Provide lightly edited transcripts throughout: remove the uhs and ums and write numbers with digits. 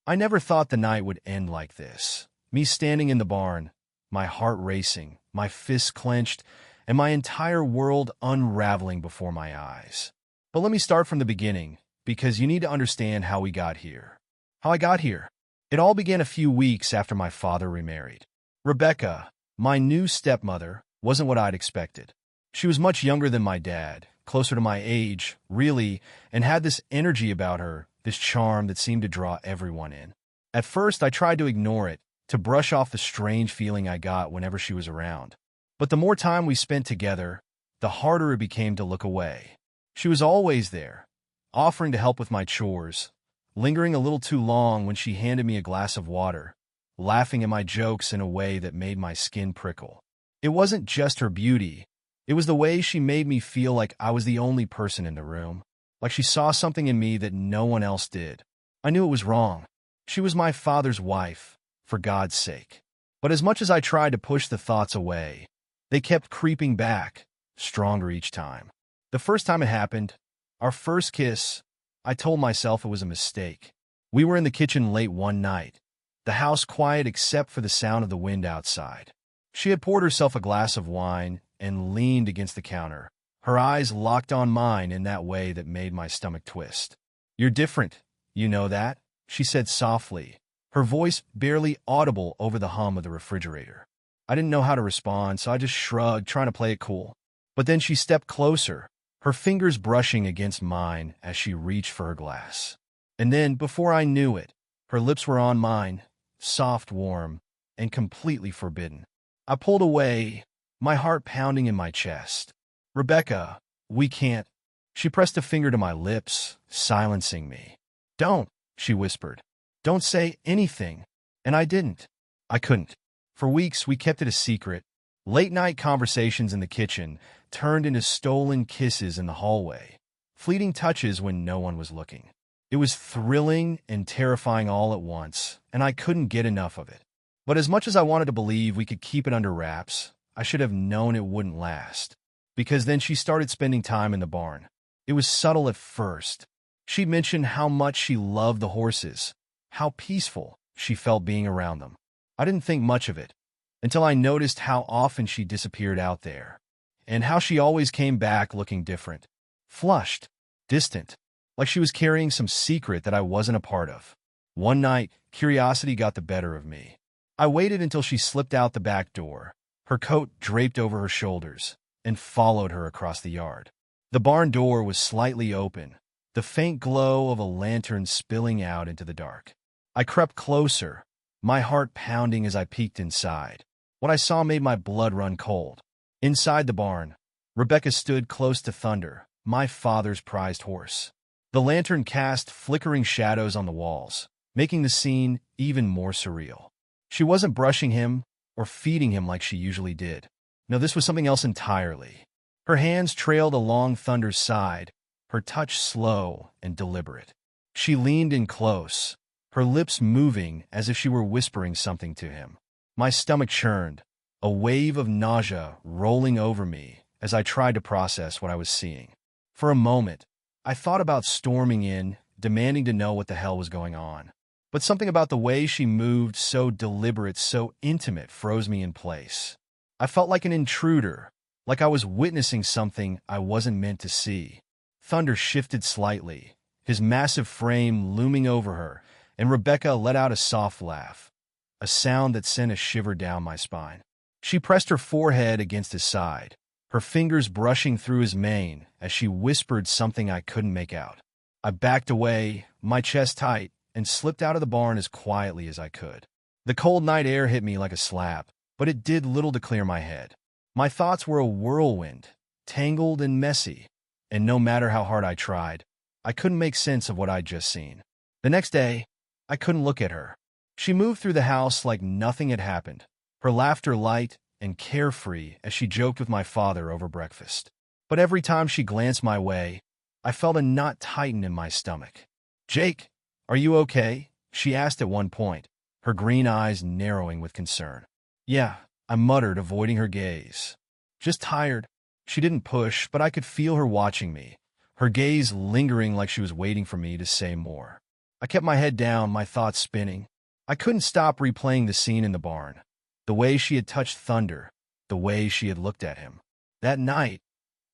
I never thought the night would end like this. Me standing in the barn, my heart racing, my fists clenched, and my entire world unraveling before my eyes. But let me start from the beginning, because you need to understand how we got here. How I got here. It all began a few weeks after my father remarried. Rebecca, my new stepmother, wasn't what I'd expected. She was much younger than my dad, closer to my age, really, and had this energy about her, this charm that seemed to draw everyone in. At first, I tried to ignore it, to brush off the strange feeling I got whenever she was around. But the more time we spent together, the harder it became to look away. She was always there, offering to help with my chores, lingering a little too long when she handed me a glass of water, laughing at my jokes in a way that made my skin prickle. It wasn't just her beauty. It was the way she made me feel like I was the only person in the room, like she saw something in me that no one else did. I knew it was wrong. She was my father's wife, for God's sake. But as much as I tried to push the thoughts away, they kept creeping back, stronger each time. The first time it happened, our first kiss, I told myself it was a mistake. We were in the kitchen late one night, the house quiet except for the sound of the wind outside. She had poured herself a glass of wine and leaned against the counter, her eyes locked on mine in that way that made my stomach twist. "You're different, you know that?" she said softly, her voice barely audible over the hum of the refrigerator. I didn't know how to respond, so I just shrugged, trying to play it cool. But then she stepped closer, her fingers brushing against mine as she reached for her glass. And then, before I knew it, her lips were on mine, soft, warm, and completely forbidden. I pulled away, my heart pounding in my chest. "Rebecca, we can't." She pressed a finger to my lips, silencing me. "Don't," she whispered. "Don't say anything." And I didn't. I couldn't. For weeks, we kept it a secret. Late-night conversations in the kitchen turned into stolen kisses in the hallway, fleeting touches when no one was looking. It was thrilling and terrifying all at once, and I couldn't get enough of it. But as much as I wanted to believe we could keep it under wraps, I should have known it wouldn't last. Because then she started spending time in the barn. It was subtle at first. She mentioned how much she loved the horses, how peaceful she felt being around them. I didn't think much of it, until I noticed how often she disappeared out there, and how she always came back looking different. Flushed, distant, like she was carrying some secret that I wasn't a part of. One night, curiosity got the better of me. I waited until she slipped out the back door, her coat draped over her shoulders, and followed her across the yard. The barn door was slightly open, the faint glow of a lantern spilling out into the dark. I crept closer, my heart pounding as I peeked inside. What I saw made my blood run cold. Inside the barn, Rebecca stood close to Thunder, my father's prized horse. The lantern cast flickering shadows on the walls, making the scene even more surreal. She wasn't brushing him or feeding him like she usually did. No, this was something else entirely. Her hands trailed along Thunder's side, her touch slow and deliberate. She leaned in close, her lips moving as if she were whispering something to him. My stomach churned, a wave of nausea rolling over me as I tried to process what I was seeing. For a moment, I thought about storming in, demanding to know what the hell was going on. But something about the way she moved, so deliberate, so intimate, froze me in place. I felt like an intruder, like I was witnessing something I wasn't meant to see. Thunder shifted slightly, his massive frame looming over her, and Rebecca let out a soft laugh, a sound that sent a shiver down my spine. She pressed her forehead against his side, her fingers brushing through his mane as she whispered something I couldn't make out. I backed away, my chest tight, and slipped out of the barn as quietly as I could. The cold night air hit me like a slap, but it did little to clear my head. My thoughts were a whirlwind, tangled and messy, and no matter how hard I tried, I couldn't make sense of what I'd just seen. The next day, I couldn't look at her. She moved through the house like nothing had happened, her laughter light and carefree as she joked with my father over breakfast. But every time she glanced my way, I felt a knot tighten in my stomach. "Jake, are you okay?" she asked at one point, her green eyes narrowing with concern. "Yeah," I muttered, avoiding her gaze. "Just tired." She didn't push, but I could feel her watching me, her gaze lingering like she was waiting for me to say more. I kept my head down, my thoughts spinning. I couldn't stop replaying the scene in the barn. The way she had touched Thunder, the way she had looked at him. That night,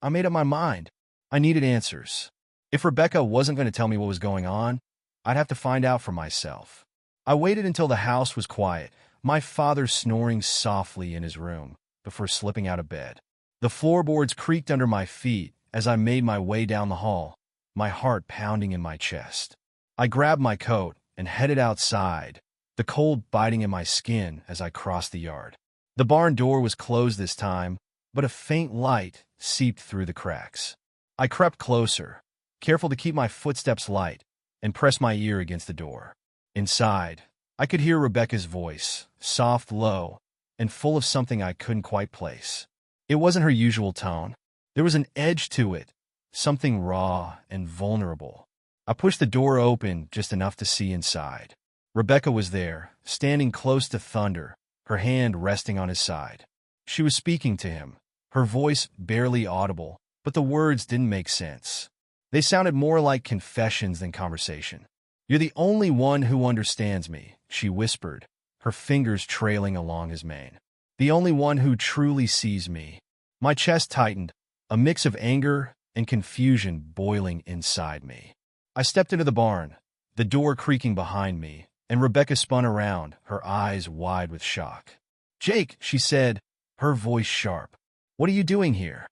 I made up my mind. I needed answers. If Rebecca wasn't going to tell me what was going on, I'd have to find out for myself. I waited until the house was quiet, my father snoring softly in his room, before slipping out of bed. The floorboards creaked under my feet as I made my way down the hall, my heart pounding in my chest. I grabbed my coat and headed outside, the cold biting in my skin as I crossed the yard. The barn door was closed this time, but a faint light seeped through the cracks. I crept closer, careful to keep my footsteps light, and pressed my ear against the door. Inside, I could hear Rebecca's voice, soft, low, and full of something I couldn't quite place. It wasn't her usual tone. There was an edge to it, something raw and vulnerable. I pushed the door open just enough to see inside. Rebecca was there, standing close to Thunder, her hand resting on his side. She was speaking to him, her voice barely audible, but the words didn't make sense. They sounded more like confessions than conversation. "You're the only one who understands me," she whispered, her fingers trailing along his mane. "The only one who truly sees me." My chest tightened, a mix of anger and confusion boiling inside me. I stepped into the barn, the door creaking behind me, and Rebecca spun around, her eyes wide with shock. "Jake," she said, her voice sharp. "What are you doing here?"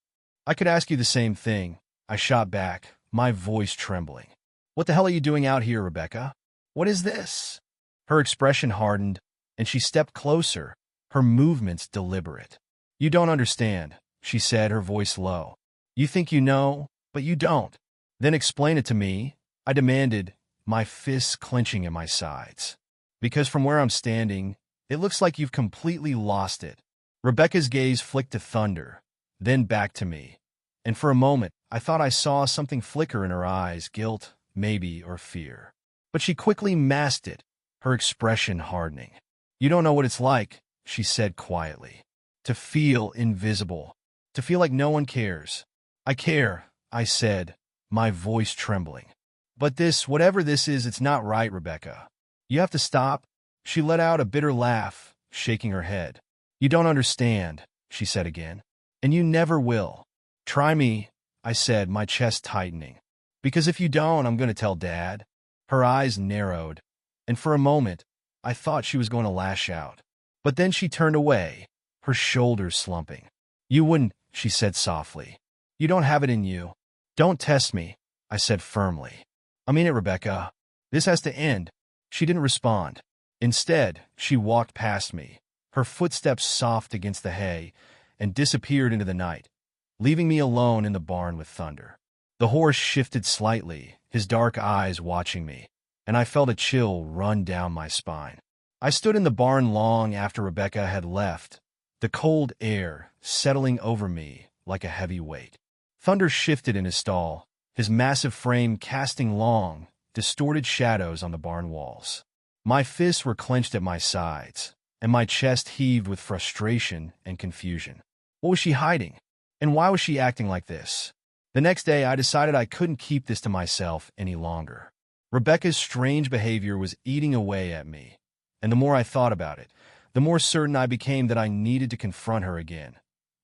"I could ask you the same thing," I shot back, my voice trembling. "What the hell are you doing out here, Rebecca? What is this?" Her expression hardened, and she stepped closer, her movements deliberate. "You don't understand," she said, her voice low. "You think you know, but you don't." "Then explain it to me," I demanded, my fists clenching at my sides. "Because from where I'm standing, it looks like you've completely lost it." Rebecca's gaze flicked to Thunder, then back to me, and for a moment I thought I saw something flicker in her eyes, guilt, maybe, or fear. But she quickly masked it, her expression hardening. "You don't know what it's like," she said quietly. "To feel invisible, to feel like no one cares." "I care," I said, my voice trembling. "But this, whatever this is, it's not right, Rebecca. You have to stop." She let out a bitter laugh, shaking her head. "You don't understand," she said again, "and you never will." "Try me," I said, my chest tightening. "Because if you don't, I'm going to tell Dad." Her eyes narrowed, and for a moment, I thought she was going to lash out. But then she turned away, her shoulders slumping. "You wouldn't," she said softly. "You don't have it in you." "Don't test me," I said firmly. "I mean it, Rebecca. This has to end." She didn't respond. Instead, she walked past me, her footsteps soft against the hay, and disappeared into the night, leaving me alone in the barn with Thunder. The horse shifted slightly, his dark eyes watching me, and I felt a chill run down my spine. I stood in the barn long after Rebecca had left, the cold air settling over me like a heavy weight. Thunder shifted in his stall, his massive frame casting long, distorted shadows on the barn walls. My fists were clenched at my sides, and my chest heaved with frustration and confusion. What was she hiding? And why was she acting like this? The next day, I decided I couldn't keep this to myself any longer. Rebecca's strange behavior was eating away at me, and the more I thought about it, the more certain I became that I needed to confront her again,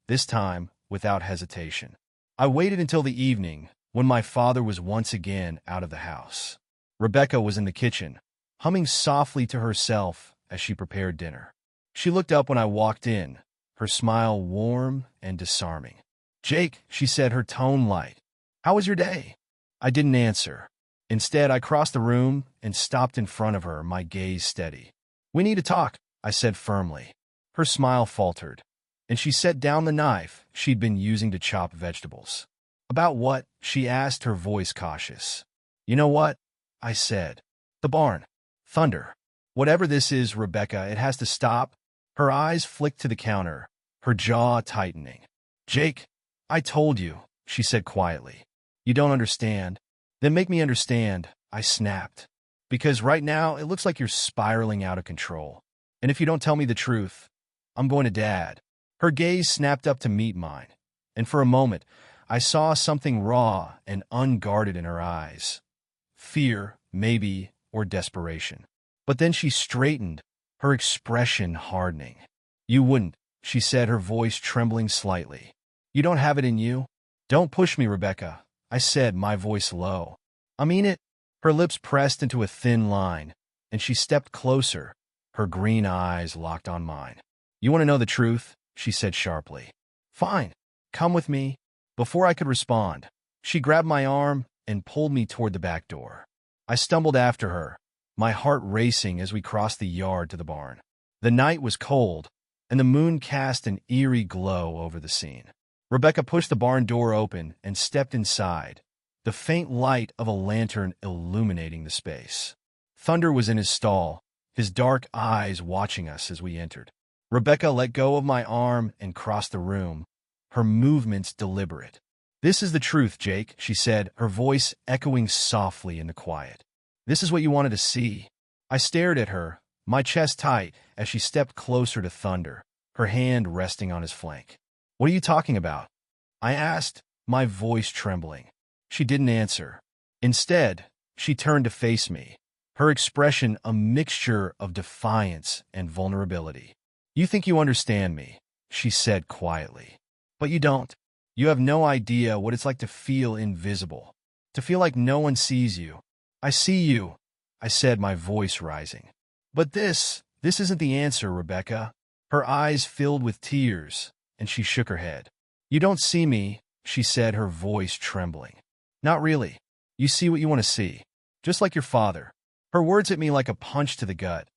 this time without hesitation. I waited until the evening, when my father was once again out of the house. Rebecca was in the kitchen, humming softly to herself as she prepared dinner. She looked up when I walked in, her smile warm and disarming. "Jake," she said, her tone light. "How was your day?" I didn't answer. Instead, I crossed the room and stopped in front of her, my gaze steady. "We need to talk," I said firmly. Her smile faltered, and she set down the knife she'd been using to chop vegetables. "About what?" she asked, her voice cautious. "You know what?" I said. "The barn. Thunder. Whatever this is, Rebecca, it has to stop." Her eyes flicked to the counter, her jaw tightening. "Jake, I told you," she said quietly. "You don't understand." "Then make me understand," I snapped. "Because right now, it looks like you're spiraling out of control. And if you don't tell me the truth, I'm going to Dad." Her gaze snapped up to meet mine, and for a moment, I saw something raw and unguarded in her eyes. Fear, maybe, or desperation. But then she straightened, her expression hardening. "You wouldn't," she said, her voice trembling slightly. "You don't have it in you?" "Don't push me, Rebecca," I said, my voice low. "I mean it." Her lips pressed into a thin line, and she stepped closer, her green eyes locked on mine. "You want to know the truth?" she said sharply. "Fine. Come with me." Before I could respond, she grabbed my arm and pulled me toward the back door. I stumbled after her, my heart racing as we crossed the yard to the barn. The night was cold, and the moon cast an eerie glow over the scene. Rebecca pushed the barn door open and stepped inside, the faint light of a lantern illuminating the space. Thunder was in his stall, his dark eyes watching us as we entered. Rebecca let go of my arm and crossed the room, her movements deliberate. "This is the truth, Jake," she said, her voice echoing softly in the quiet. "This is what you wanted to see." I stared at her, my chest tight, as she stepped closer to Thunder, her hand resting on his flank. "What are you talking about?" I asked, my voice trembling. She didn't answer. Instead, she turned to face me, her expression a mixture of defiance and vulnerability. "You think you understand me," she said quietly. "But you don't. You have no idea what it's like to feel invisible, to feel like no one sees you." "I see you," I said, my voice rising. "But this isn't the answer, Rebecca." Her eyes filled with tears, and she shook her head. "You don't see me," she said, her voice trembling. "Not really. You see what you want to see, just like your father." Her words hit me like a punch to the gut,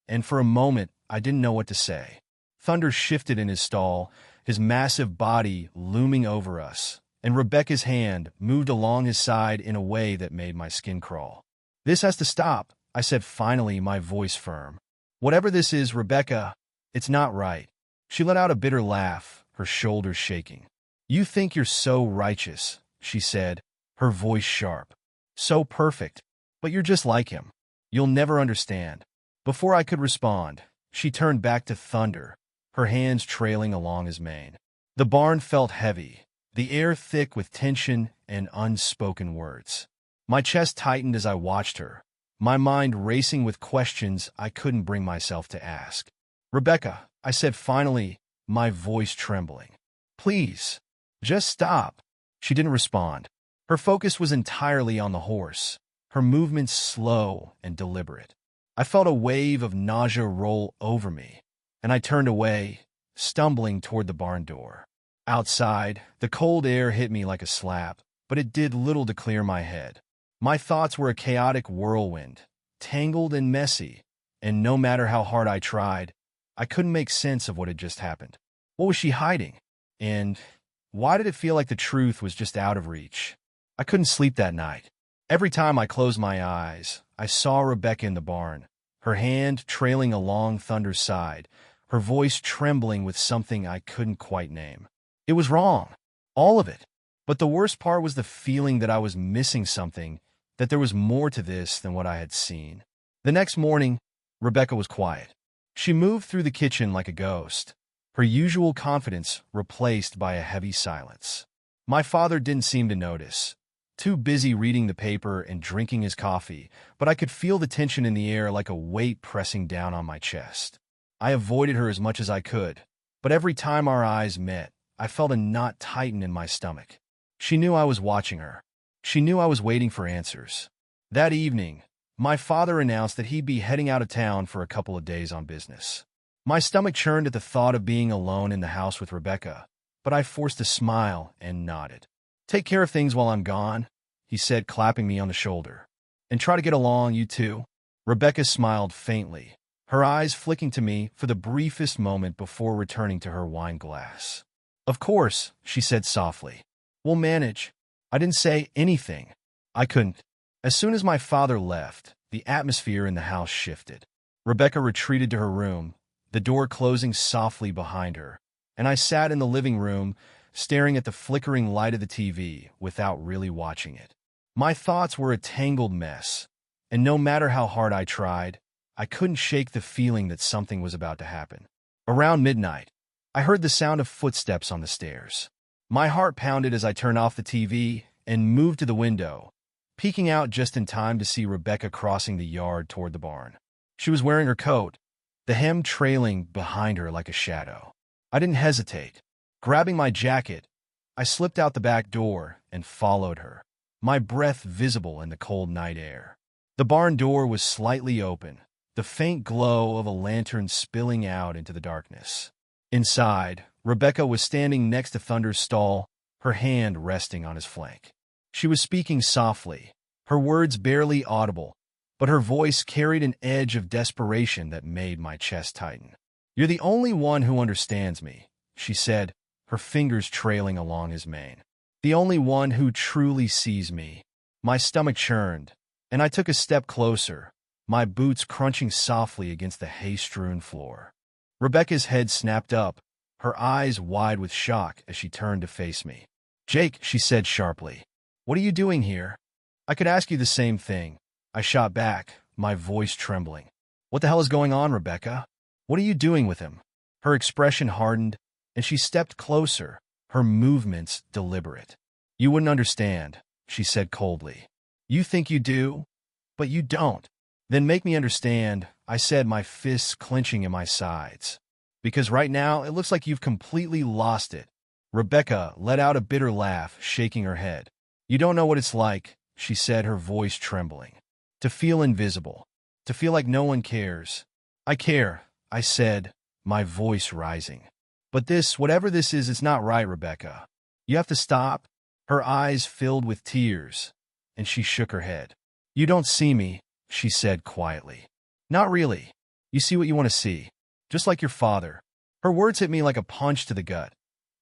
and for a moment I didn't know what to say. Thunder shifted in his stall, his massive body looming over us, and Rebecca's hand moved along his side in a way that made my skin crawl. "This has to stop," I said finally, my voice firm. "Whatever this is, Rebecca, it's not right." She let out a bitter laugh, her shoulders shaking. "You think you're so righteous," she said, her voice sharp. "So perfect, but you're just like him. You'll never understand." Before I could respond, she turned back to Thunder, her hands trailing along his mane. The barn felt heavy, the air thick with tension and unspoken words. My chest tightened as I watched her, my mind racing with questions I couldn't bring myself to ask. "Rebecca," I said finally, my voice trembling. "Please, just stop." She didn't respond. Her focus was entirely on the horse, her movements slow and deliberate. I felt a wave of nausea roll over me, and I turned away, stumbling toward the barn door. Outside, the cold air hit me like a slap, but it did little to clear my head. My thoughts were a chaotic whirlwind, tangled and messy, and no matter how hard I tried, I couldn't make sense of what had just happened. What was she hiding? And why did it feel like the truth was just out of reach? I couldn't sleep that night. Every time I closed my eyes, I saw Rebecca in the barn, her hand trailing along Thunder's side, her voice trembling with something I couldn't quite name. It was wrong, all of it. But the worst part was the feeling that I was missing something, that there was more to this than what I had seen. The next morning, Rebecca was quiet. She moved through the kitchen like a ghost, her usual confidence replaced by a heavy silence. My father didn't seem to notice, too busy reading the paper and drinking his coffee, but I could feel the tension in the air like a weight pressing down on my chest. I avoided her as much as I could, but every time our eyes met, I felt a knot tighten in my stomach. She knew I was watching her. She knew I was waiting for answers. That evening, my father announced that he'd be heading out of town for a couple of days on business. My stomach churned at the thought of being alone in the house with Rebecca, but I forced a smile and nodded. "Take care of things while I'm gone," he said, clapping me on the shoulder. "And try to get along, you two." Rebecca smiled faintly, her eyes flicking to me for the briefest moment before returning to her wine glass. "Of course," she said softly. "We'll manage." I didn't say anything. I couldn't. As soon as my father left, the atmosphere in the house shifted. Rebecca retreated to her room, the door closing softly behind her, and I sat in the living room, staring at the flickering light of the TV without really watching it. My thoughts were a tangled mess, and no matter how hard I tried, I couldn't shake the feeling that something was about to happen. Around midnight, I heard the sound of footsteps on the stairs. My heart pounded as I turned off the TV and moved to the window, peeking out just in time to see Rebecca crossing the yard toward the barn. She was wearing her coat, the hem trailing behind her like a shadow. I didn't hesitate. Grabbing my jacket, I slipped out the back door and followed her, my breath visible in the cold night air. The barn door was slightly open, the faint glow of a lantern spilling out into the darkness. Inside, Rebecca was standing next to Thunder's stall, her hand resting on his flank. She was speaking softly, her words barely audible, but her voice carried an edge of desperation that made my chest tighten. "You're the only one who understands me," she said, her fingers trailing along his mane. "The only one who truly sees me." My stomach churned, and I took a step closer, my boots crunching softly against the hay-strewn floor. Rebecca's head snapped up, her eyes wide with shock as she turned to face me. "Jake," she said sharply, "what are you doing here?" "I could ask you the same thing," I shot back, my voice trembling. "What the hell is going on, Rebecca? What are you doing with him?" Her expression hardened, and she stepped closer, her movements deliberate. "You wouldn't understand," she said coldly. "You think you do, but you don't." "Then make me understand," I said, my fists clenching in my sides. "Because right now, it looks like you've completely lost it." Rebecca let out a bitter laugh, shaking her head. "You don't know what it's like," she said, her voice trembling. "To feel invisible. To feel like no one cares." "I care," I said, my voice rising. "But this, whatever this is, it's not right, Rebecca. You have to stop." Her eyes filled with tears, and she shook her head. "You don't see me," she said quietly. "Not really. You see what you want to see. Just like your father." Her words hit me like a punch to the gut,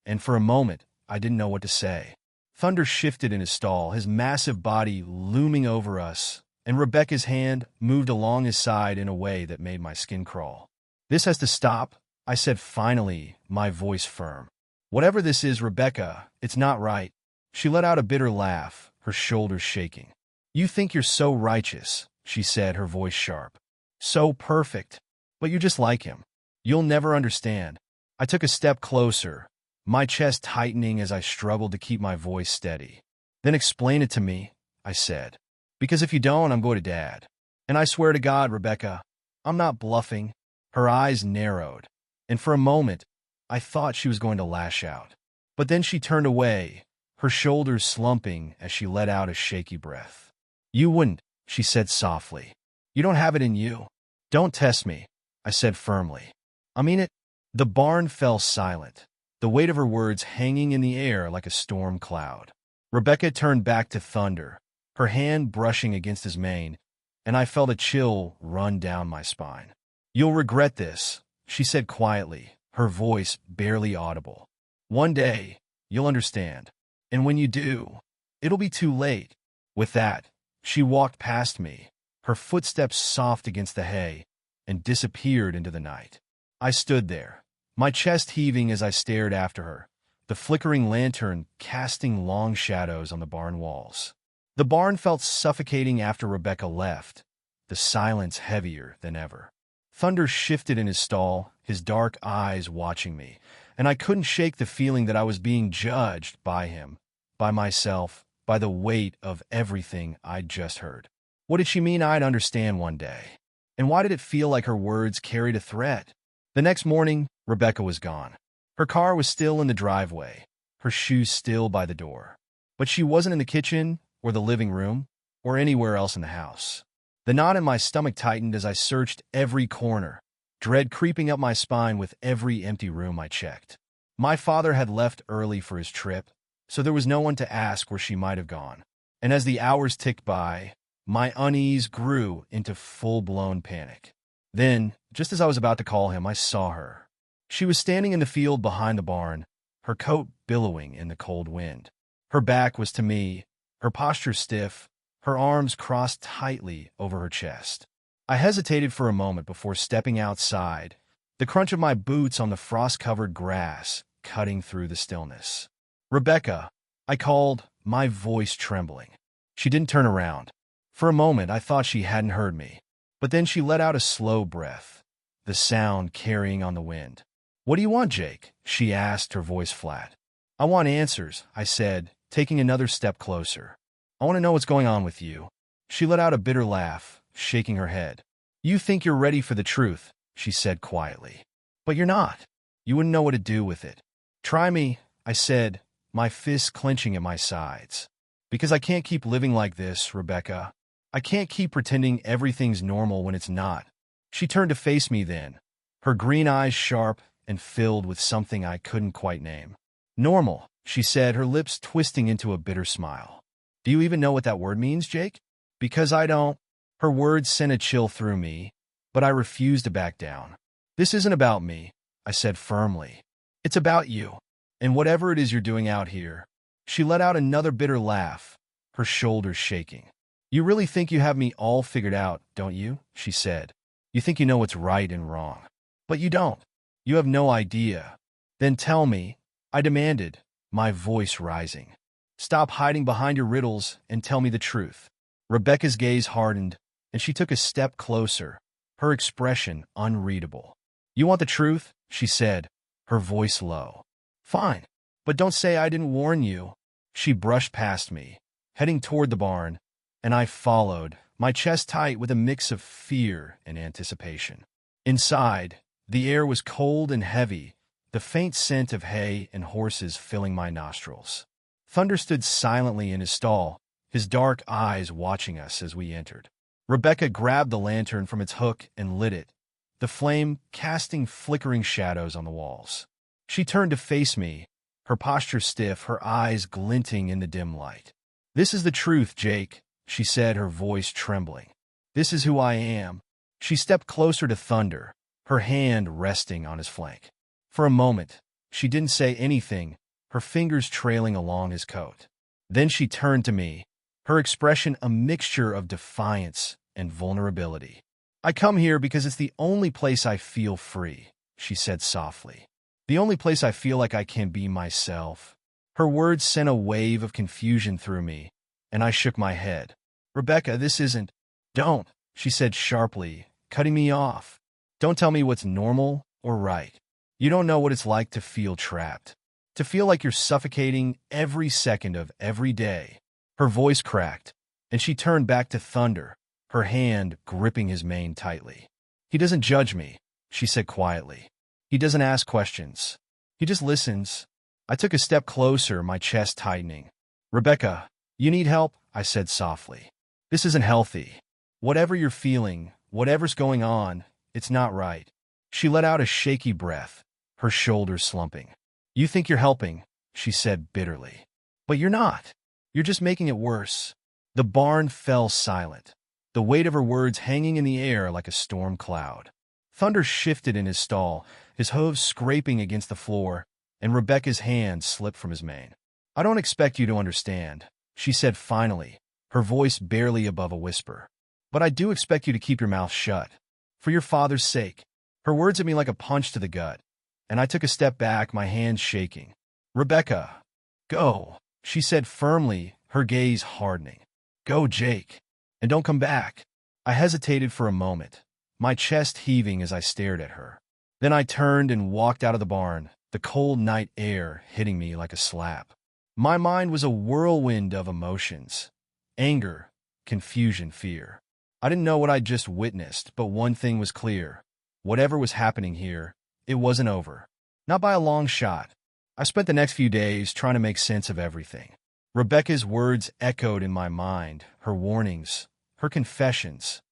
and for a moment, I didn't know what to say. Thunder shifted in his stall, his massive body looming over us, and Rebecca's hand moved along his side in a way that made my skin crawl. "This has to stop," I said finally, my voice firm. "Whatever this is, Rebecca, it's not right." She let out a bitter laugh, her shoulders shaking. "You think you're so righteous," she said, her voice sharp. "So perfect. But you're just like him. You'll never understand." I took a step closer, my chest tightening as I struggled to keep my voice steady. "Then explain it to me," I said. "Because if you don't, I'm going to Dad. And I swear to God, Rebecca, I'm not bluffing." Her eyes narrowed, and for a moment, I thought she was going to lash out. But then she turned away, her shoulders slumping as she let out a shaky breath. "You wouldn't," she said softly. "You don't have it in you." "Don't test me," I said firmly. "I mean it." The barn fell silent, the weight of her words hanging in the air like a storm cloud. Rebecca turned back to Thunder, her hand brushing against his mane, and I felt a chill run down my spine. "You'll regret this," she said quietly, her voice barely audible. "One day, you'll understand. And when you do, it'll be too late." With that, she walked past me, her footsteps soft against the hay, and disappeared into the night. I stood there, my chest heaving as I stared after her, the flickering lantern casting long shadows on the barn walls. The barn felt suffocating after Rebecca left, the silence heavier than ever. Thunder shifted in his stall, his dark eyes watching me, and I couldn't shake the feeling that I was being judged by him, by myself, by the weight of everything I'd just heard. What did she mean I'd understand one day? And why did it feel like her words carried a threat? The next morning, Rebecca was gone. Her car was still in the driveway, her shoes still by the door. But she wasn't in the kitchen, or the living room, or anywhere else in the house. The knot in my stomach tightened as I searched every corner, dread creeping up my spine with every empty room I checked. My father had left early for his trip, so there was no one to ask where she might have gone. And as the hours ticked by, my unease grew into full-blown panic. Then, just as I was about to call him, I saw her. She was standing in the field behind the barn, her coat billowing in the cold wind. Her back was to me, her posture stiff, her arms crossed tightly over her chest. I hesitated for a moment before stepping outside, the crunch of my boots on the frost-covered grass cutting through the stillness. "Rebecca," I called, my voice trembling. She didn't turn around. For a moment, I thought she hadn't heard me. But then she let out a slow breath, the sound carrying on the wind. "What do you want, Jake?" she asked, her voice flat. "I want answers," I said, taking another step closer. I want to know what's going on with you. She let out a bitter laugh, shaking her head. You think you're ready for the truth, she said quietly. But you're not. You wouldn't know what to do with it. Try me, I said, my fists clenching at my sides. Because I can't keep living like this, Rebecca. I can't keep pretending everything's normal when it's not. She turned to face me then, her green eyes sharp and filled with something I couldn't quite name. Normal, she said, her lips twisting into a bitter smile. Do you even know what that word means, Jake? Because I don't. Her words sent a chill through me, but I refused to back down. This isn't about me, I said firmly. It's about you, and whatever it is you're doing out here. She let out another bitter laugh, her shoulders shaking. You really think you have me all figured out, don't you? She said. You think you know what's right and wrong. But you don't. You have no idea. Then tell me, I demanded, my voice rising. Stop hiding behind your riddles and tell me the truth. Rebecca's gaze hardened, and she took a step closer, her expression unreadable. You want the truth? She said, her voice low. Fine, but don't say I didn't warn you. She brushed past me, heading toward the barn, and I followed, my chest tight with a mix of fear and anticipation. Inside, the air was cold and heavy, the faint scent of hay and horses filling my nostrils. Thunder stood silently in his stall, his dark eyes watching us as we entered. Rebecca grabbed the lantern from its hook and lit it, the flame casting flickering shadows on the walls. She turned to face me, her posture stiff, her eyes glinting in the dim light. This is the truth, Jake, she said, her voice trembling. This is who I am. She stepped closer to Thunder, her hand resting on his flank. For a moment, she didn't say anything, her fingers trailing along his coat. Then she turned to me, her expression a mixture of defiance and vulnerability. I come here because it's the only place I feel free, she said softly. The only place I feel like I can be myself. Her words sent a wave of confusion through me, and I shook my head. Rebecca, this isn't. Don't, she said sharply, cutting me off. Don't tell me what's normal or right. You don't know what it's like to feel trapped. To feel like you're suffocating every second of every day. Her voice cracked, and she turned back to Thunder, her hand gripping his mane tightly. He doesn't judge me, she said quietly. He doesn't ask questions. He just listens. I took a step closer, my chest tightening. Rebecca, you need help, I said softly. This isn't healthy. Whatever you're feeling, whatever's going on, it's not right. She let out a shaky breath, her shoulders slumping. You think you're helping, she said bitterly. But you're not. You're just making it worse. The barn fell silent, the weight of her words hanging in the air like a storm cloud. Thunder shifted in his stall, his hooves scraping against the floor, and Rebecca's hand slipped from his mane. I don't expect you to understand, she said finally, her voice barely above a whisper. But I do expect you to keep your mouth shut. For your father's sake. Her words hit me like a punch to the gut, and I took a step back, my hands shaking. Rebecca, go, she said firmly, her gaze hardening. Go, Jake, and don't come back. I hesitated for a moment, my chest heaving as I stared at her. Then I turned and walked out of the barn, the cold night air hitting me like a slap. My mind was a whirlwind of emotions. Anger, confusion, fear. I didn't know what I'd just witnessed, but one thing was clear. Whatever was happening here, it wasn't over. Not by a long shot. I spent the next few days trying to make sense of everything. Rebecca's words echoed in my mind, her warnings, her confessions.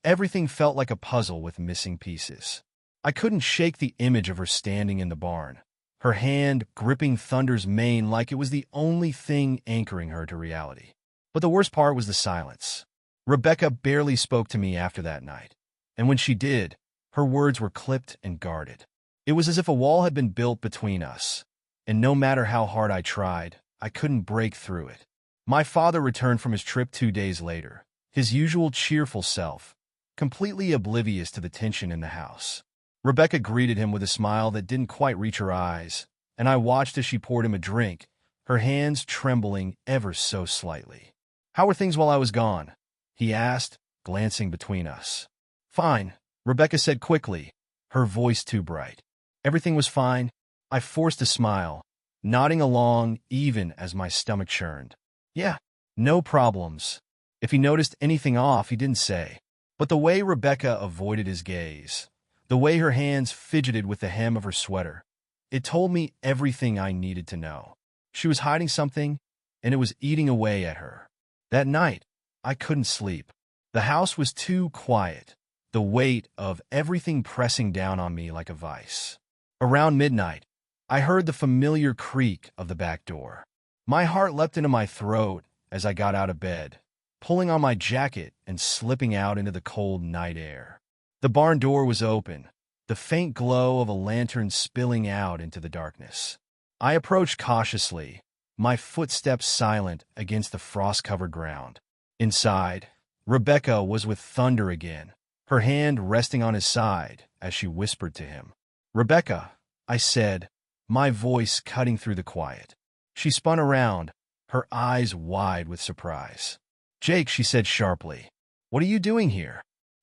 Everything felt like a puzzle with missing pieces. I couldn't shake the image of her standing in the barn, her hand gripping Thunder's mane like it was the only thing anchoring her to reality. But the worst part was the silence. Rebecca barely spoke to me after that night, and when she did, her words were clipped and guarded. It was as if a wall had been built between us, and no matter how hard I tried, I couldn't break through it. My father returned from his trip 2 days later, his usual cheerful self, completely oblivious to the tension in the house. Rebecca greeted him with a smile that didn't quite reach her eyes, and I watched as she poured him a drink, her hands trembling ever so slightly. How were things while I was gone? He asked, glancing between us. Fine, Rebecca said quickly, her voice too bright. Everything was fine. I forced a smile, nodding along even as my stomach churned. Yeah, No problems. If he noticed anything off, he didn't say. But the way Rebecca avoided his gaze, the way her hands fidgeted with the hem of her sweater, it told me everything I needed to know. She was hiding something, and it was eating away at her. That night, I couldn't sleep. The house was too quiet, the weight of everything pressing down on me like a vice. Around midnight, I heard the familiar creak of the back door. My heart leapt into my throat as I got out of bed, pulling on my jacket and slipping out into the cold night air. The barn door was open, the faint glow of a lantern spilling out into the darkness. I approached cautiously, my footsteps silent against the frost-covered ground. Inside, Rebecca was with Thunder again, her hand resting on his side as she whispered to him. "Rebecca," I said, my voice cutting through the quiet. She spun around, her eyes wide with surprise. "Jake," she said sharply, "what are you doing here?"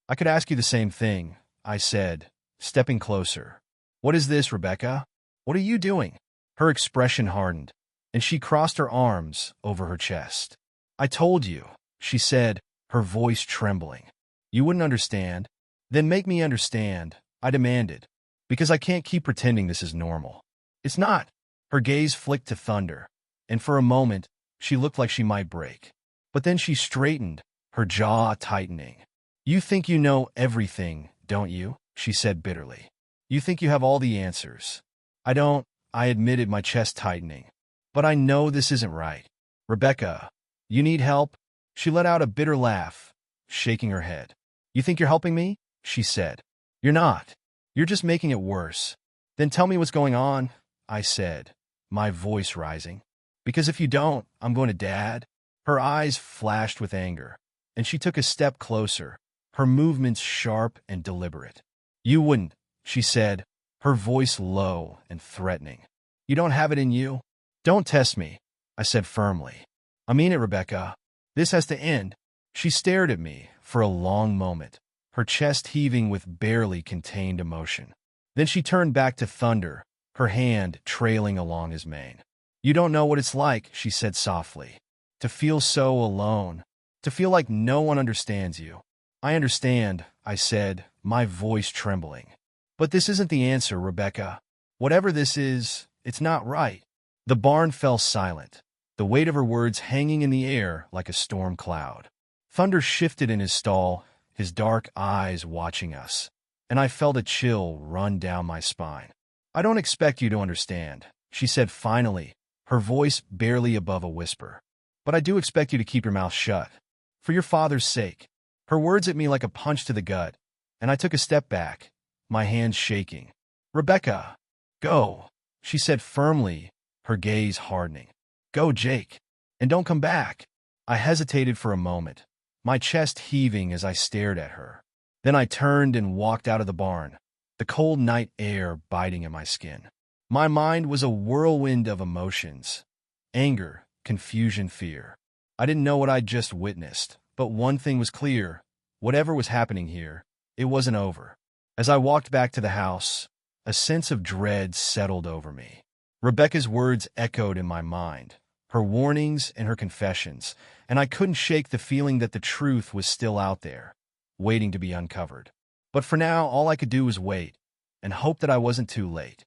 "I could ask you the same thing," I said, stepping closer. "What is this, Rebecca? What are you doing?" Her expression hardened, and she crossed her arms over her chest. "I told you," she said, her voice trembling. "You wouldn't understand." "Then make me understand," I demanded, "because I can't keep pretending this is normal." "It's not." Her gaze flicked to Thunder, and for a moment, she looked like she might break. But then she straightened, her jaw tightening. "You think you know everything, don't you?" she said bitterly. "You think you have all the answers." "I don't," I admitted, my chest tightening. "But I know this isn't right." "Rebecca, you need help?" She let out a bitter laugh, shaking her head. "You think you're helping me?" she said. "You're not. You're just making it worse." "Then tell me what's going on," I said, my voice rising. "Because if you don't, I'm going to Dad." Her eyes flashed with anger, and she took a step closer, her movements sharp and deliberate. "You wouldn't," she said, her voice low and threatening. "You don't have it in you." "Don't test me," I said firmly. "I mean it, Rebecca. This has to end." She stared at me for a long moment, her chest heaving with barely contained emotion. Then she turned back to Thunder, her hand trailing along his mane. "You don't know what it's like," she said softly, "to feel so alone, to feel like no one understands you." "I understand," I said, my voice trembling. "But this isn't the answer, Rebecca. Whatever this is, it's not right." The barn fell silent, the weight of her words hanging in the air like a storm cloud. Thunder shifted in his stall, his dark eyes watching us, and I felt a chill run down my spine. "I don't expect you to understand," she said finally, her voice barely above a whisper. "But I do expect you to keep your mouth shut. For your father's sake." Her words hit me like a punch to the gut, and I took a step back, my hands shaking. "Rebecca, go," she said firmly, her gaze hardening. "Go, Jake, and don't come back." I hesitated for a moment, my chest heaving as I stared at her. Then I turned and walked out of the barn, the cold night air biting at my skin. My mind was a whirlwind of emotions: anger, confusion, fear. I didn't know what I'd just witnessed, but one thing was clear: whatever was happening here, it wasn't over. As I walked back to the house, a sense of dread settled over me. Rebecca's words echoed in my mind, her warnings and her confessions, and I couldn't shake the feeling that the truth was still out there, waiting to be uncovered. But for now, all I could do was wait, and hope that I wasn't too late.